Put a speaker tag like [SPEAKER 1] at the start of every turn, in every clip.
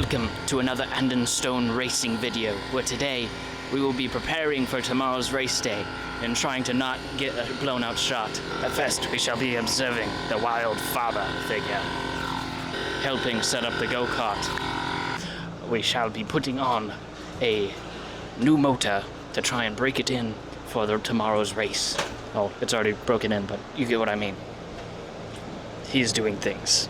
[SPEAKER 1] Welcome to another Hand and Stone racing video, where today we will be preparing for tomorrow's race day and trying to not get a blown out shot. At first, we shall be observing the wild father figure, helping set up the go-kart. We shall be putting on a new motor to try and break it in for tomorrow's race. Oh, it's already broken in, but you get what I mean. He's doing things.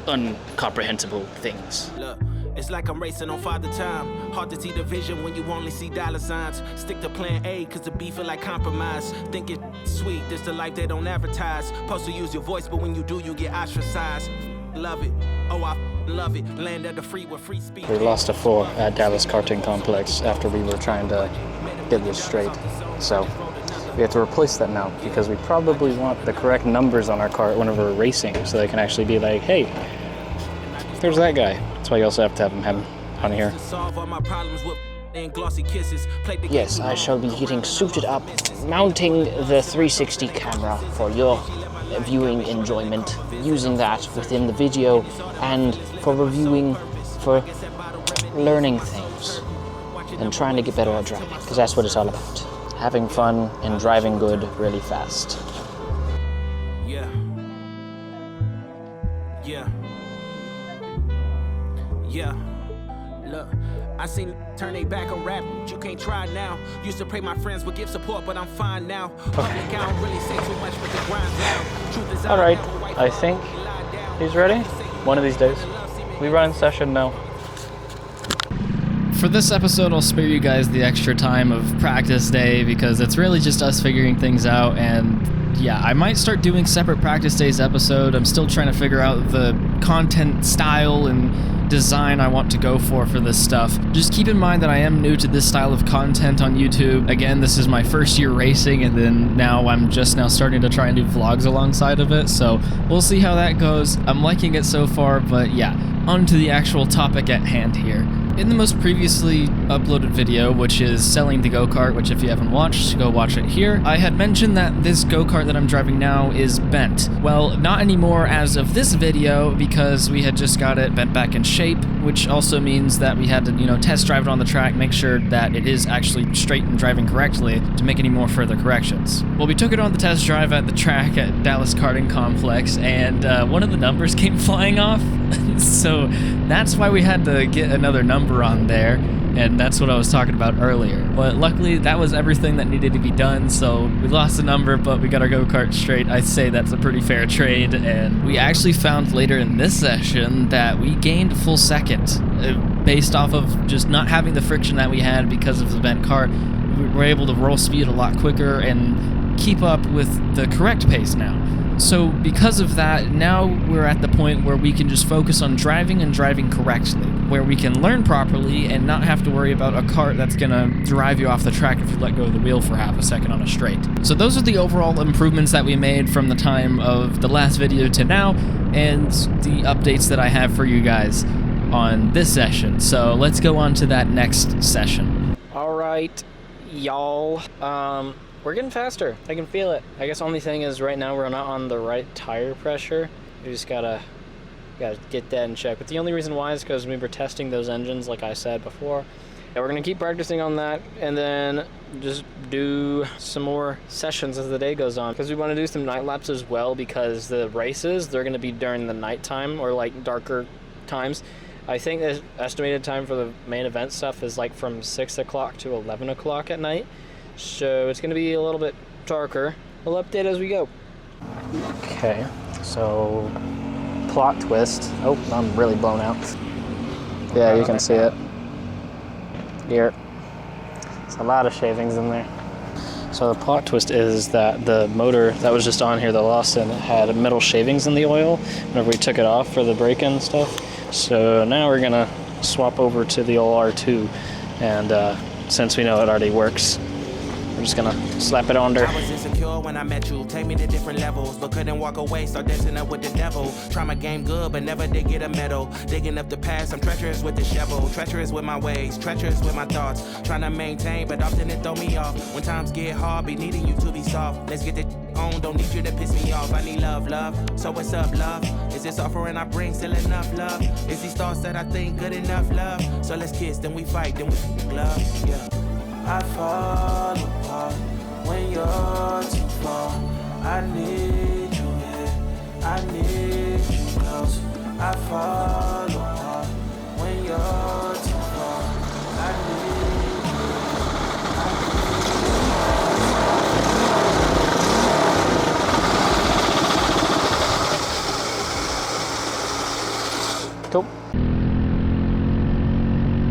[SPEAKER 1] Incomprehensible things.
[SPEAKER 2] Look, it's like I'm racing on Father Time. Hard to see the vision when you only see dollar signs. Stick to plan A, cause the B feel like compromise. Think it's sweet, this the life they don't advertise. Supposed to use your voice, but when you do, you get ostracized. Love it, oh I love it. Land at the free with free speech.
[SPEAKER 1] We lost a 4 at Dallas Karting Complex after we were trying to get this straight. So we have to replace that now because we probably want the correct numbers on our cart whenever we're racing, so they can actually be like, hey, there's that guy. That's why you also have to have him on here. Yes, I shall be getting suited up, mounting the 360 camera for your viewing enjoyment, using that within the video, and for reviewing, for learning things, and trying to get better at driving, because that's what it's all about. Having fun and driving good really fast.
[SPEAKER 2] Yeah. Look, I seen turn they back on rap. You can't try now. Used to pray my friends would give support, but I'm fine now. Okay. I don't really say too much, but the grind's down. Truth is
[SPEAKER 1] all right, I think he's ready. One of these days. We run in session now.
[SPEAKER 3] For this episode, I'll spare you guys the extra time of practice day because it's really just us figuring things out, and yeah, I might start doing separate practice days episode. I'm still trying to figure out the content style and design I want to go for this stuff. Just keep in mind that I am new to this style of content on YouTube. Again, this is my first year racing, and then now I'm just now starting to try and do vlogs alongside of it, so we'll see how that goes. I'm liking it so far, but yeah, on to the actual topic at hand here. In the most previously uploaded video, which is selling the go-kart, which if you haven't watched, go watch it here, I had mentioned that this go-kart that I'm driving now is bent. Well, not anymore as of this video, because we had just got it bent back in shape, which also means that we had to, test drive it on the track, make sure that it is actually straight and driving correctly to make any more further corrections. Well, we took it on the test drive at the track at Dallas Karting Complex, and one of the numbers came flying off, so that's why we had to get another number on there, and that's what I was talking about earlier. But luckily, that was everything that needed to be done, so we lost the number, but we got our go-kart straight. I'd say that's a pretty fair trade, and we actually found later in this session that we gained a full second based off of just not having the friction that we had because of the bent cart. We were able to roll speed a lot quicker and keep up with the correct pace now. So because of that, now we're at the point where we can just focus on driving and driving correctly, where we can learn properly and not have to worry about a cart that's gonna drive you off the track if you let go of the wheel for half a second on a straight. So those are the overall improvements that we made from the time of the last video to now, and the updates that I have for you guys on this session. So let's go on to that next session.
[SPEAKER 1] All right, y'all. We're getting faster. I can feel it. I guess only thing is right now we're not on the right tire pressure. We just gotta get that in check. But the only reason why is because we were testing those engines, like I said before. And we're gonna keep practicing on that, and then just do some more sessions as the day goes on. Because we want to do some night laps as well, because the races, they're gonna be during the nighttime or like darker times. I think the estimated time for the main event stuff is like from 6 o'clock to 11 o'clock at night. So it's going to be a little bit darker. We'll update as we go. Okay, so plot twist. Oh, I'm really blown out. Yeah, you can see it. Here. There's a lot of shavings in there. So the plot twist is that the motor that was just on here, the Lawson, had metal shavings in the oil whenever we took it off for the break-in stuff. So now we're going to swap over to the old R2, and since we know it already works, we're just gonna slap it on there.
[SPEAKER 2] I was insecure when I met you, take me to different levels, but couldn't walk away, start dancing up with the devil. Try my game good, but never did get a medal. Digging up the past, I'm treacherous with the shovel, treacherous with my ways, treacherous with my thoughts. Trying to maintain, but often it throw me off. When times get hard, be needing you to be soft. Let's get it on, don't need you to piss me off. I need love, love. So what's up, love? It's this offering I bring still enough love? Is these thoughts that I think good enough love? So let's kiss, then we fight, then we love, yeah. I fall apart when you're too far. I need you here, I need you close. I fall apart when you're too far. I need
[SPEAKER 1] Cool.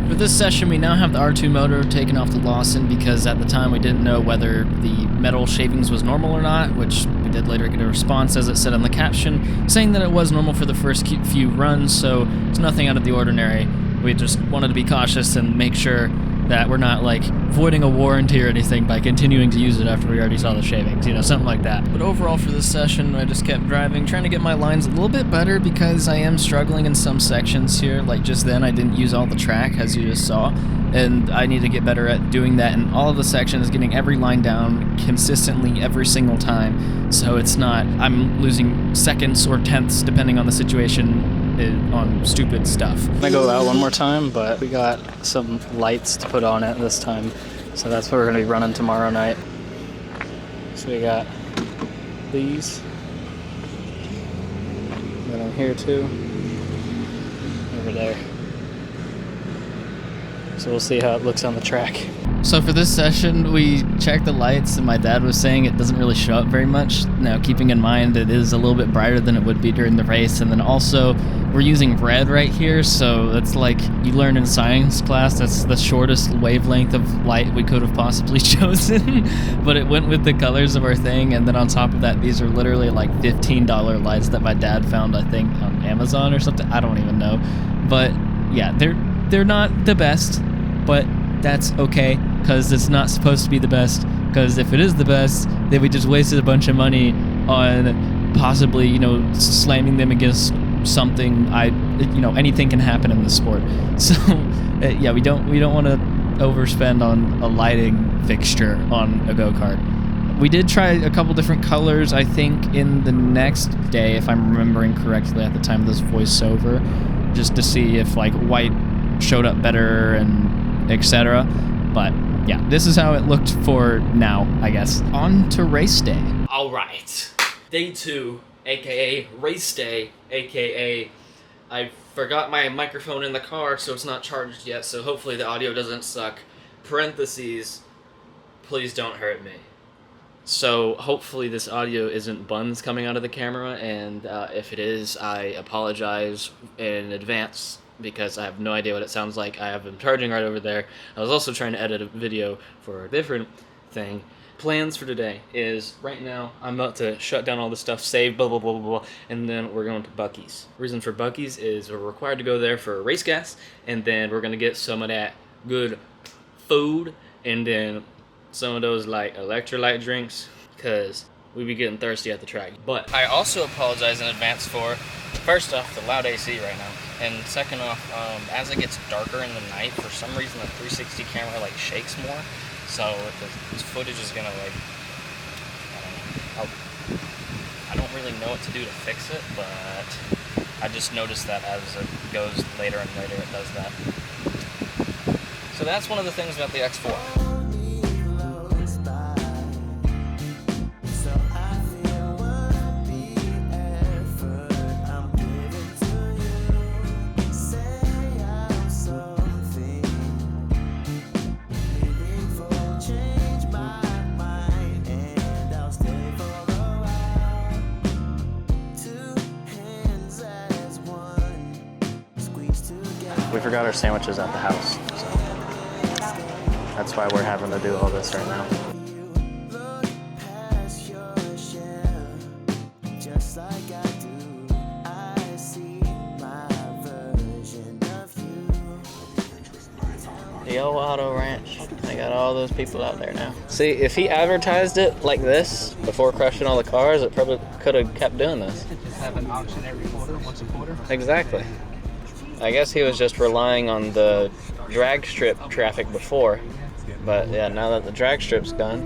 [SPEAKER 3] For this session, we now have the R2 motor taken off the Lawson because at the time we didn't know whether the metal shavings was normal or not, which we did later get a response, as it said on the caption, saying that it was normal for the first few runs, so it's nothing out of the ordinary. We just wanted to be cautious and make sure that we're not, like, voiding a warranty or anything by continuing to use it after we already saw the shavings, you know, something like that. But overall for this session, I just kept driving, trying to get my lines a little bit better because I am struggling in some sections here. Like just then, I didn't use all the track, as you just saw, and I need to get better at doing that in all of the sections, getting every line down consistently every single time, so it's not, I'm losing seconds or tenths depending on the situation on stupid stuff.
[SPEAKER 1] I'm gonna go out one more time, but we got some lights to put on it this time, so that's what we're gonna be running tomorrow night. So we got these, got them here too, over there. So we'll see how it looks on the track.
[SPEAKER 3] So for this session, we checked the lights, and my dad was saying it doesn't really show up very much. Now, keeping in mind it is a little bit brighter than it would be during the race, and then also we're using red right here, so that's like you learned in science class, that's the shortest wavelength of light we could have possibly chosen, but it went with the colors of our thing. And then on top of that, these are literally like $15 lights that my dad found, I think, on Amazon or something. I don't even know, but yeah, they're not the best, but that's okay, because it's not supposed to be the best, because if it is the best, then we just wasted a bunch of money on possibly, you know, slamming them against something. Anything can happen in this sport. So yeah, we don't want to overspend on a lighting fixture on a go-kart. We did try a couple different colors, I think, in the next day, if I'm remembering correctly at the time of this voiceover, just to see if like white showed up better and etc. But yeah, this is how it looked for now, I guess. On to race day.
[SPEAKER 4] All right, day 2, aka race day, aka I forgot my microphone in the car, so it's not charged yet, so hopefully the audio doesn't suck. Parentheses, please don't hurt me. So hopefully this audio isn't buns coming out of the camera, and if it is, I apologize in advance, because I have no idea what it sounds like. I have them charging right over there. I was also trying to edit a video for a different thing. Plans for today is, right now, I'm about to shut down all this stuff, save, blah, blah, blah, blah, blah, and then we're going to Buc-ee's. Reason for Buc-ee's is we're required to go there for race gas, and then we're going to get some of that good food, and then some of those, like, electrolyte drinks, because we be getting thirsty at the track. But I also apologize in advance for, first off, the loud AC right now. And second off, as it gets darker in the night, for some reason the 360 camera like shakes more. So this footage is gonna like, I don't really know what to do to fix it, but I just noticed that as it goes later and later, it does that. So that's one of the things about the X4.
[SPEAKER 1] We forgot our sandwiches at the house, so that's why we're having to do all this right now. The old auto ranch. They got all those people out there now. See, if he advertised it like this before crushing all the cars, it probably could have kept doing this.
[SPEAKER 5] Just have an auction every quarter, once a quarter.
[SPEAKER 1] Exactly. I guess he was just relying on the drag strip traffic before, but yeah, now that the drag strip's gone.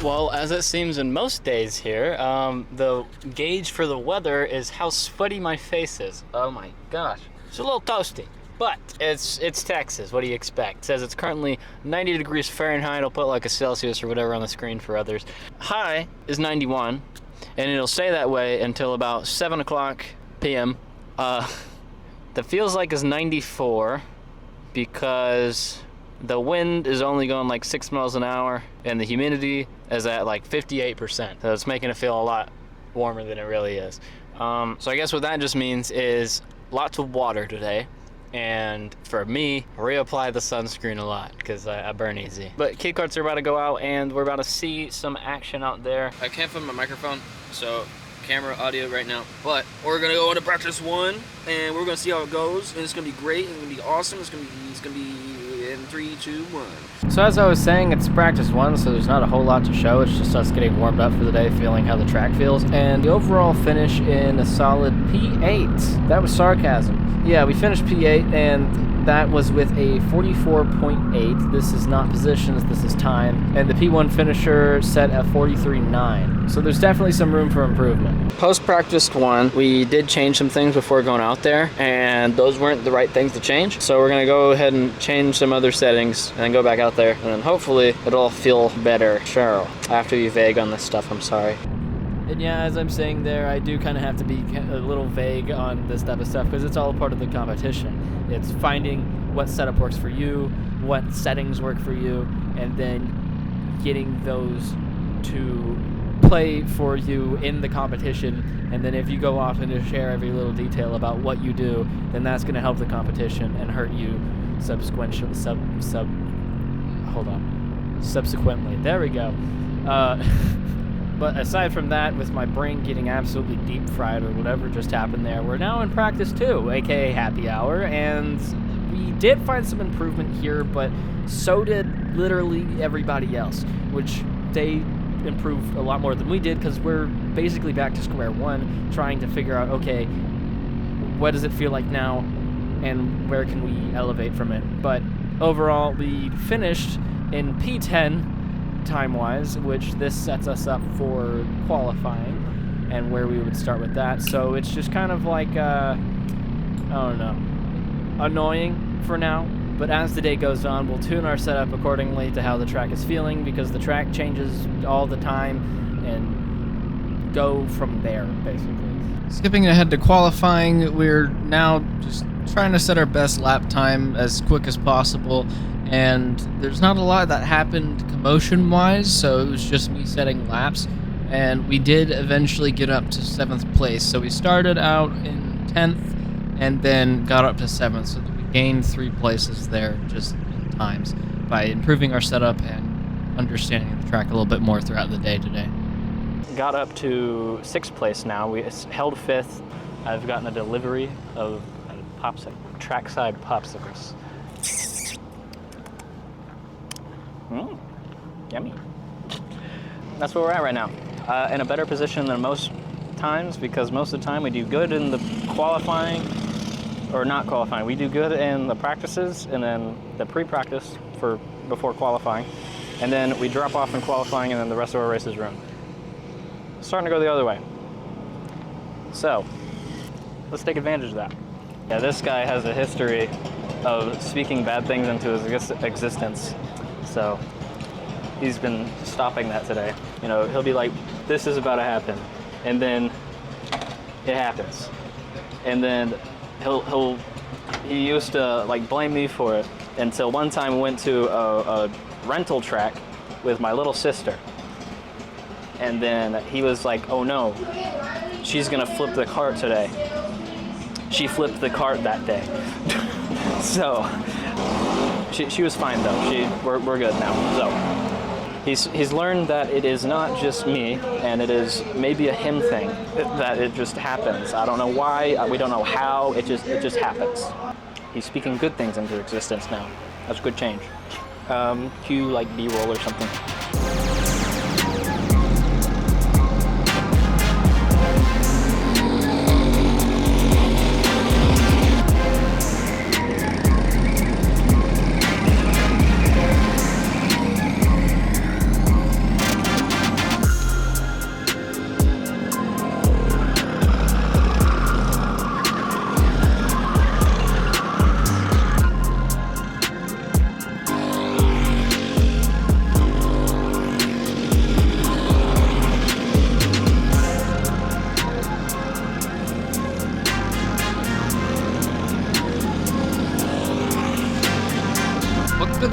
[SPEAKER 1] Well, as it seems in most days here, the gauge for the weather is how sweaty my face is. Oh my gosh. It's a little toasty, but it's Texas. What do you expect? It says it's currently 90 degrees Fahrenheit. I'll put like a Celsius or whatever on the screen for others. High is 91, and it'll stay that way until about 7 o'clock p.m. The feels like is 94 because the wind is only going like 6 miles an hour and the humidity is at like 58%. So it's making it feel a lot warmer than it really is. So I guess what that just means is lots of water today. And for me, reapply the sunscreen a lot because I burn easy. But kid karts are about to go out and we're about to see some action out there.
[SPEAKER 4] I can't find my microphone, so camera, audio right now. But we're gonna go into practice 1 and we're gonna see how it goes. And it's gonna be great, it's gonna be awesome, it's gonna be in 3, 2, 1.
[SPEAKER 3] So as I was saying, it's practice 1, so there's not a whole lot to show. It's just us getting warmed up for the day, feeling how the track feels. And the overall finish in a solid P8. That was sarcasm. Yeah, we finished P8, and that was with a 44.8. This is not positions, this is time. And the P1 finisher set at 43.9. So there's definitely some room for improvement.
[SPEAKER 1] Post-practice 1, we did change some things before going out there, and those weren't the right things to change. So we're gonna go ahead and change some other settings and then go back out there, and then hopefully it'll feel better. Cheryl, I have to be vague on this stuff, I'm sorry.
[SPEAKER 3] And yeah, as I'm saying there, I do kind of have to be a little vague on this type of stuff because it's all part of the competition. It's finding what setup works for you, what settings work for you, and then getting those to play for you in the competition. And then if you go off and just share every little detail about what you do, then that's going to help the competition and hurt you subsequently. Subsequently. There we go. But aside from that, with my brain getting absolutely deep fried or whatever just happened there, we're now in practice 2, aka happy hour, and we did find some improvement here, but so did literally everybody else, which they improved a lot more than we did because we're basically back to square one, trying to figure out, okay, what does it feel like now, and where can we elevate from it. But overall, we finished in P10, time-wise, which this sets us up for qualifying and where we would start with that. So it's just kind of like, I don't know, annoying for now. But as the day goes on, we'll tune our setup accordingly to how the track is feeling because the track changes all the time and go from there, basically. Skipping ahead to qualifying, we're now just trying to set our best lap time as quick as possible. And there's not a lot that happened commotion-wise, so it was just me setting laps. And we did eventually get up to 7th place. So we started out in 10th and then got up to 7th. So we gained 3 places there just in times by improving our setup and understanding the track a little bit more throughout the day today.
[SPEAKER 1] Got up to 6th place now. We held 5th. I've gotten a delivery of trackside popsicles. Yummy. That's where we're at right now. In a better position than most times because most of the time we do good in the qualifying, or not qualifying. We do good in the practices and then the pre-practice for before qualifying, and then we drop off in qualifying, and then the rest of our races run. Starting to go the other way. So let's take advantage of that. Yeah, this guy has a history of speaking bad things into his existence. So he's been stopping that today. You know, he'll be like, this is about to happen. And then it happens. And then he used to like blame me for it until one time we went to a rental track with my little sister. And then he was like, oh no, she's gonna flip the cart today. She flipped the cart that day. So she was fine though. We're good now. So he's learned that it is not just me, and it is maybe a him thing, that it just happens. I don't know why, we don't know how, it just happens. He's speaking good things into existence now. That's a good change. Cue like B-roll or something.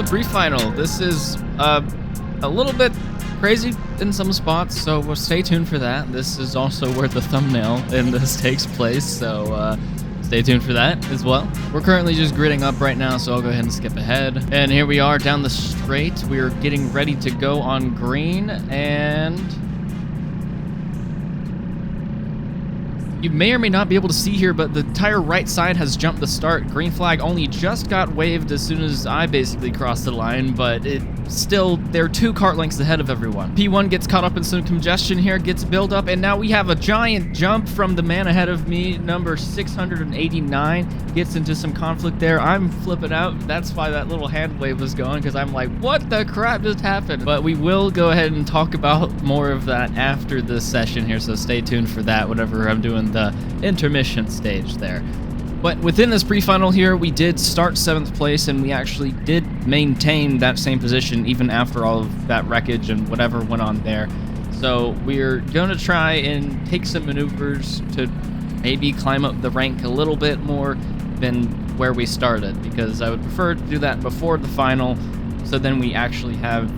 [SPEAKER 3] pre-final. This is a little bit crazy in some spots, so we'll stay tuned for that. This is also where the thumbnail in this takes place, so stay tuned for that as well. We're currently just gridding up right now, so I'll go ahead and skip ahead. And here we are down the straight. We're getting ready to go on green, and you may or may not be able to see here, but the entire right side has jumped the start. Green flag only just got waved as soon as I basically crossed the line, but they're 2 kart lengths ahead of everyone. P1 gets caught up in some congestion here, gets built up, and now we have a giant jump from the man ahead of me, number 689, gets into some conflict there. I'm flipping out. That's why that little hand wave was going, because I'm like, what the crap just happened? But we will go ahead and talk about more of that after this session here, so stay tuned for that, whenever I'm doing the intermission stage there. But within this pre-final here, we did start 7th place, and we actually did maintain that same position even after all of that wreckage and whatever went on there. So we're going to try and take some maneuvers to maybe climb up the rank a little bit more than where we started, because I would prefer to do that before the final, so then we actually have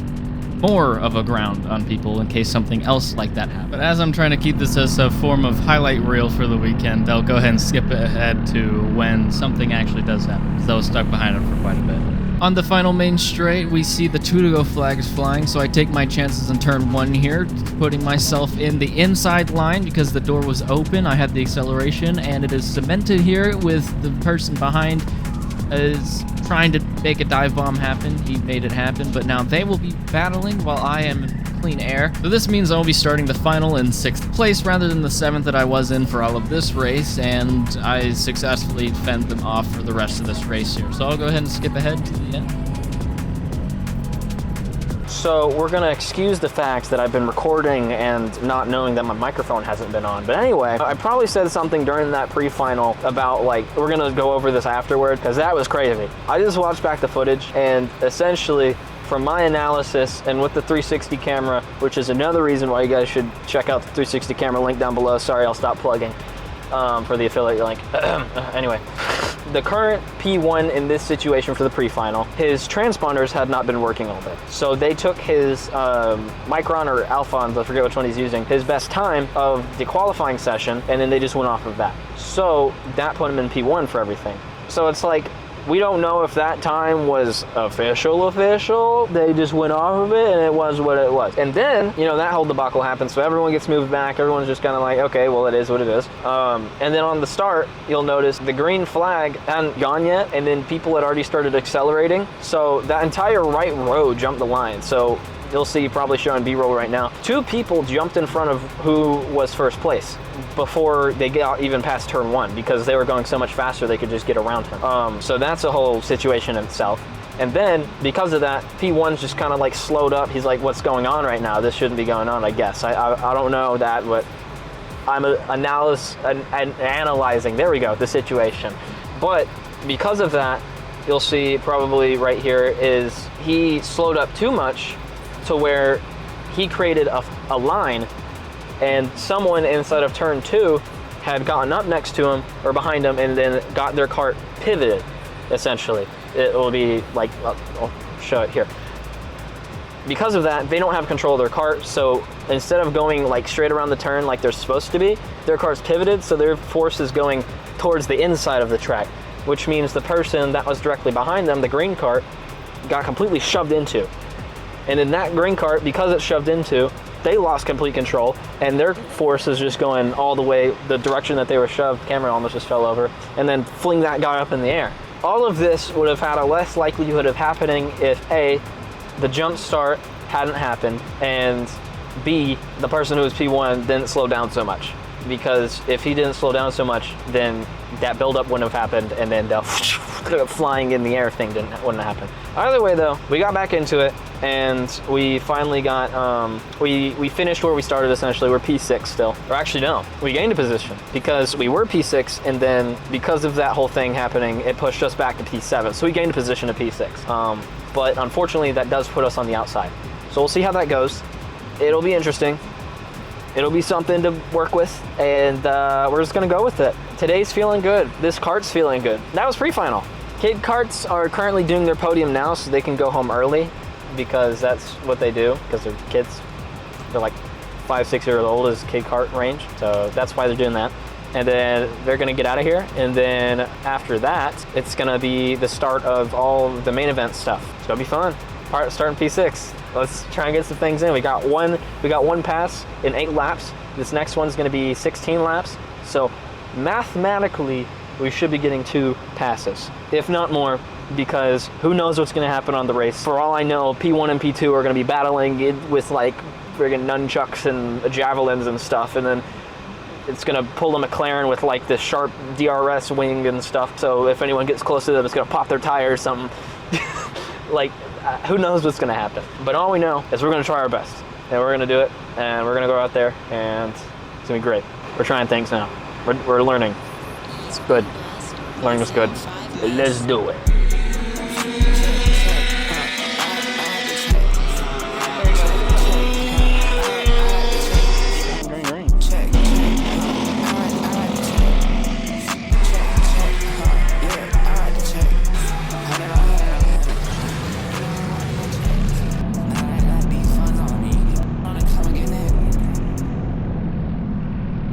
[SPEAKER 3] more of a ground on people in case something else like that happens. But as I'm trying to keep this as a form of highlight reel for the weekend, I'll go ahead and skip ahead to when something actually does happen, because I was stuck behind it for quite a bit. On the final main straight, we see the 2-to-go flags flying, so I take my chances in turn 1 here, putting myself in the inside line because the door was open. I had the acceleration, and it is cemented here with the person behind is trying to make a dive bomb happen. He made it happen, but now they will be battling while I am in clean air. So this means I'll be starting the final in 6th place rather than the 7th that I was in for all of this race, and I successfully fend them off for the rest of this race here. So I'll go ahead and skip ahead to the end.
[SPEAKER 1] So we're gonna excuse the fact that I've been recording and not knowing that my microphone hasn't been on. But anyway, I probably said something during that pre-final about like, we're gonna go over this afterward, because that was crazy. I just watched back the footage, and essentially from my analysis and with the 360 camera, which is another reason why you guys should check out the 360 camera, link down below. Sorry, I'll stop plugging for the affiliate link. Anyway, the current P1 in this situation for the pre-final, his transponders had not been working all day. So they took his Micron or Alphons, I forget which one he's using, his best time of the qualifying session, and then they just went off of that. So that put him in P1 for everything. So it's like, we don't know if that time was official. They just went off of it, and it was what it was. And then, you know, that whole debacle happened, so everyone gets moved back. Everyone's just kind of like, okay, well, it is what it is. And then on the start, you'll notice the green flag hadn't gone yet, and then people had already started accelerating. So that entire right row jumped the line. So you'll see, probably showing B-roll right now, 2 people jumped in front of who was first place before they got even past turn 1, because they were going so much faster they could just get around him. So that's a whole situation in itself. And then because of that, P1's just kind of like slowed up. He's like, what's going on right now? This shouldn't be going on, I guess. I don't know that, but I'm analyzing, there we go, the situation. But because of that, you'll see probably right here is he slowed up too much to where he created a line, and someone inside of turn 2 had gotten up next to him or behind him and then got their cart pivoted, essentially. It will be like, I'll show it here. Because of that, they don't have control of their cart, so instead of going like straight around the turn like they're supposed to be, their cart's pivoted, so their force is going towards the inside of the track, which means the person that was directly behind them, the green cart, got completely shoved into. And in that green cart, because it's shoved into, they lost complete control, and their force is just going all the way the direction that they were shoved. Camera almost just fell over, and then fling that guy up in the air. All of this would have had a less likelihood of happening if A, the jump start hadn't happened, and B, the person who was P1 didn't slow down so much. Because if he didn't slow down so much, then that buildup wouldn't have happened, and then the flying in the air thing wouldn't have happened. Either way though, we got back into it, and we finally got, we finished where we started essentially. We're P6 still. Or actually no, we gained a position because we were P6, and then because of that whole thing happening, it pushed us back to P7. So we gained a position to P6. But unfortunately that does put us on the outside. So we'll see how that goes. It'll be interesting. It'll be something to work with, and we're just gonna go with it. Today's feeling good. This kart's feeling good. That was pre-final. Kid Karts are currently doing their podium now, so they can go home early because that's what they do, because they're kids. They're like 5, 6 years old is Kid Kart range, so that's why they're doing that. And then they're gonna get out of here, and then after that, it's gonna be the start of all the main event stuff. It's gonna be fun. Starting P6. Let's try and get some things in. We got one pass in 8 laps. This next one's gonna be 16 laps. So mathematically, we should be getting 2 passes, if not more, because who knows what's gonna happen on the race. For all I know, P1 and P2 are gonna be battling it with like friggin' nunchucks and javelins and stuff, and then it's gonna pull a McLaren with like this sharp DRS wing and stuff, so if anyone gets close to them, it's gonna pop their tire or something. Like, who knows what's gonna happen. But all we know is we're gonna try our best, and we're gonna do it, and we're gonna go out there, and it's gonna be great. We're trying things now. We're learning. It's good. Learning is good. Let's do it.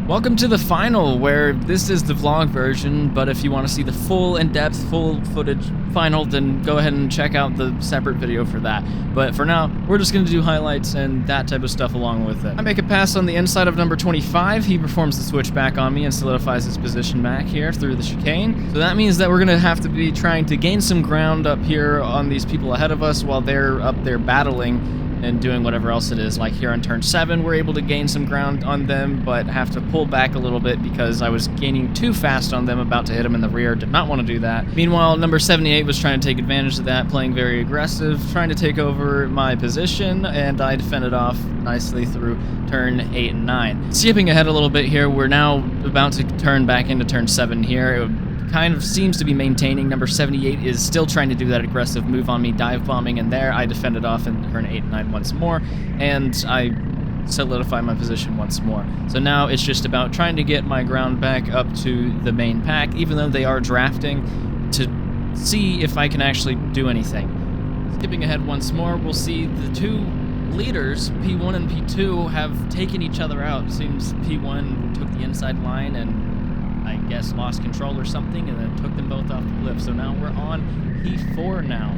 [SPEAKER 3] Welcome to the final, where this is the vlog version, but if you want to see the full in-depth, full footage final, then go ahead and check out the separate video for that. But for now, we're just going to do highlights and that type of stuff along with it. I make a pass on the inside of number 25. He performs the switch back on me and solidifies his position back here through the chicane. So that means that we're going to have to be trying to gain some ground up here on these people ahead of us while they're up there battling and doing whatever else it is. Like here on turn 7, we're able to gain some ground on them, but have to pull back a little bit because I was gaining too fast on them, about to hit them in the rear. Did not want to do that. Meanwhile, number 78 was trying to take advantage of that, playing very aggressive, trying to take over my position, and I defended off nicely through turn 8 and 9. Skipping ahead a little bit here, we're now about to turn back into turn 7 here. It kind of seems to be maintaining. Number 78 is still trying to do that aggressive move on me, dive bombing in there. I defended off in turn 8 and 9 once more, and I solidify my position once more. So now it's just about trying to get my ground back up to the main pack, even though they are drafting, to see if I can actually do anything. Skipping ahead once more, we'll see the 2 leaders, P1 and P2, have taken each other out. It seems P1 took the inside line and I guess lost control or something, and then took them both off the cliff. So now we're on P4 now.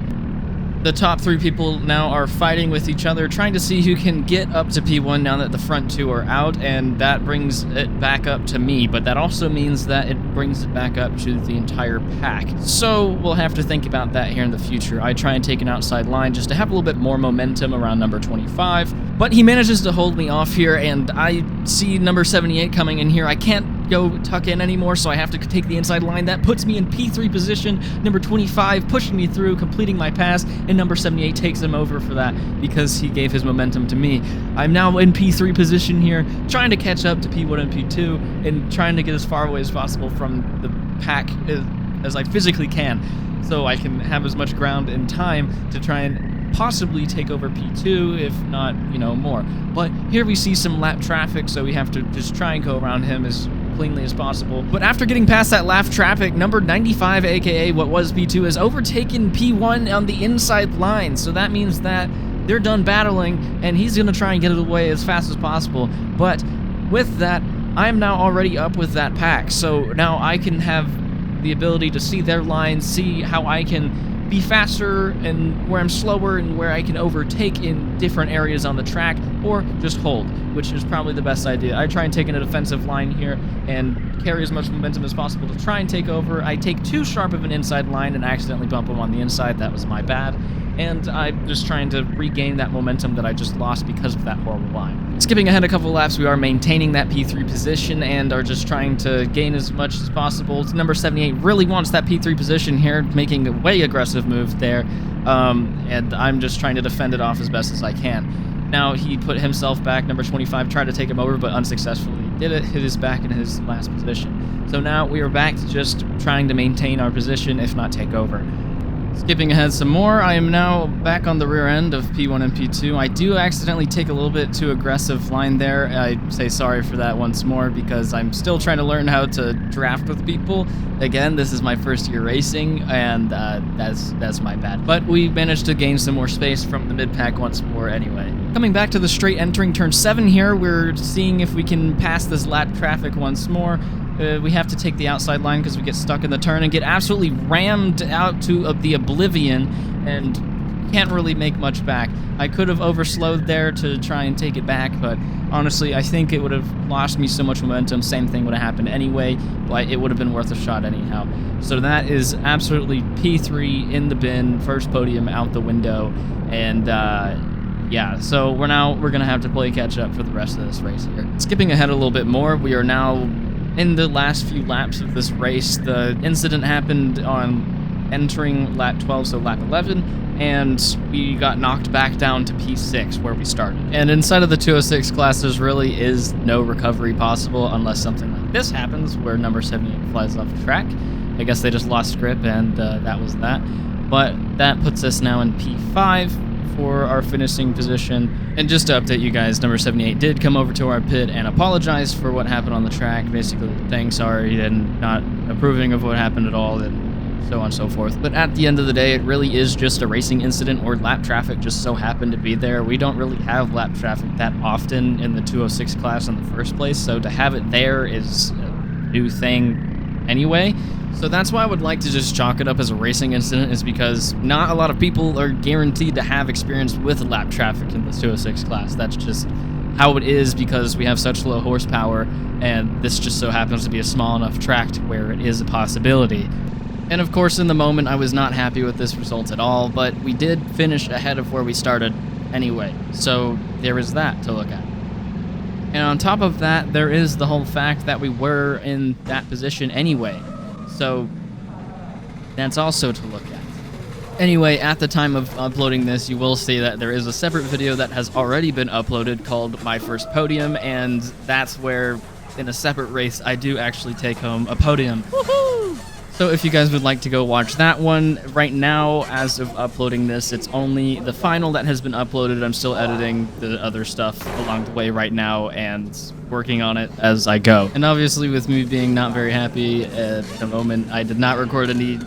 [SPEAKER 3] The top 3 people now are fighting with each other, trying to see who can get up to P1 now that the front 2 are out, and that brings it back up to me, but that also means that it brings it back up to the entire pack. So we'll have to think about that here in the future. I try and take an outside line just to have a little bit more momentum around number 25, but he manages to hold me off here, and I see number 78 coming in here. I can't go tuck in anymore, so I have to take the inside line. That puts me in P3 position. Number 25 pushing me through, completing my pass, and number 78 takes him over for that because he gave his momentum to me. I'm now in P3 position here, trying to catch up to P1 and P2, and trying to get as far away as possible from the pack as I physically can, so I can have as much ground and time to try and possibly take over P2, if not, more. But here we see some lap traffic, so we have to just try and go around him as cleanly as possible. But after getting past that lap traffic, number 95, aka what was P2, has overtaken P1 on the inside line, so that means that they're done battling, and he's going to try and get it away as fast as possible. But with that, I'm now already up with that pack, so now I can have the ability to see their lines, see how I can be faster and where I'm slower and where I can overtake in different areas on the track, or just hold, which is probably the best idea. I try and take in a defensive line here and carry as much momentum as possible to try and take over. I take too sharp of an inside line and accidentally bump him on the inside. That was my bad. And I'm just trying to regain that momentum that I just lost because of that horrible line. Skipping ahead a couple laps, we are maintaining that P3 position and are just trying to gain as much as possible. Number 78 really wants that P3 position here, making a way aggressive move there, and I'm just trying to defend it off as best as I can. Now he put himself back. Number 25 tried to take him over, but unsuccessfully did it, hit his back in his last position. So now we are back to just trying to maintain our position, if not take over. Skipping ahead some more, I am now back on the rear end of P1 and P2. I do accidentally take a little bit too aggressive line there. I say sorry for that once more because I'm still trying to learn how to draft with people. Again, this is my first year racing, and that's my bad. But we managed to gain some more space from the mid-pack once more anyway. Coming back to the straight entering turn 7 here, we're seeing if we can pass this lap traffic once more. We have to take the outside line because we get stuck in the turn and get absolutely rammed out to the oblivion and can't really make much back. I could have overslowed there to try and take it back, but honestly, I think it would have lost me so much momentum. Same thing would have happened anyway, but it would have been worth a shot anyhow. So that is absolutely P3 in the bin, first podium out the window, and yeah, so we're gonna have to play catch up for the rest of this race here. Skipping ahead a little bit more, we are now in the last few laps of this race. The incident happened on entering lap 12, so lap 11, and we got knocked back down to P6 where we started. And inside of the 206 class, there really is no recovery possible unless something like this happens, where number 78 flies off the track. I guess they just lost grip, and that was that. But that puts us now in P5 for our finishing position. And just to update you guys, number 78 did come over to our pit and apologize for what happened on the track, basically saying sorry and not approving of what happened at all, and so on and so forth. But at the end of the day, it really is just a racing incident, or lap traffic just so happened to be there. We don't really have lap traffic that often in the 206 class in the first place, so to have it there is a new thing anyway. So that's why I would like to just chalk it up as a racing incident, is because not a lot of people are guaranteed to have experience with lap traffic in the 206 class. That's just how it is because we have such low horsepower, and this just so happens to be a small enough track to where it is a possibility. And of course, in the moment, I was not happy with this result at all, but we did finish ahead of where we started anyway. So there is that to look at. And on top of that, there is the whole fact that we were in that position anyway. So that's also to look at. Anyway, at the time of uploading this, you will see that there is a separate video that has already been uploaded called My First Podium, and that's where, in a separate race, I do actually take home a podium. Woohoo! So if you guys would like to go watch that one, right now, as of uploading this, it's only the final that has been uploaded. I'm still editing the other stuff along the way right now and working on it as I go. And obviously, with me being not very happy at the moment, I did not record any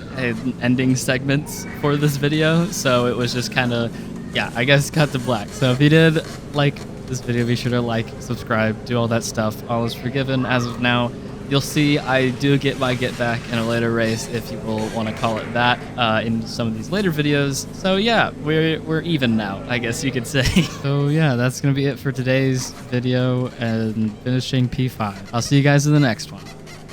[SPEAKER 3] ending segments for this video, so it was just kind of, yeah, I guess cut to black. So if you did like this video, be sure to like, subscribe, do all that stuff. All is forgiven as of now. You'll see I do get my get back in a later race, if you will want to call it that, in some of these later videos. So yeah, we're even now, I guess you could say. So yeah, that's gonna be it for today's video and finishing P5. I'll see you guys in the next one.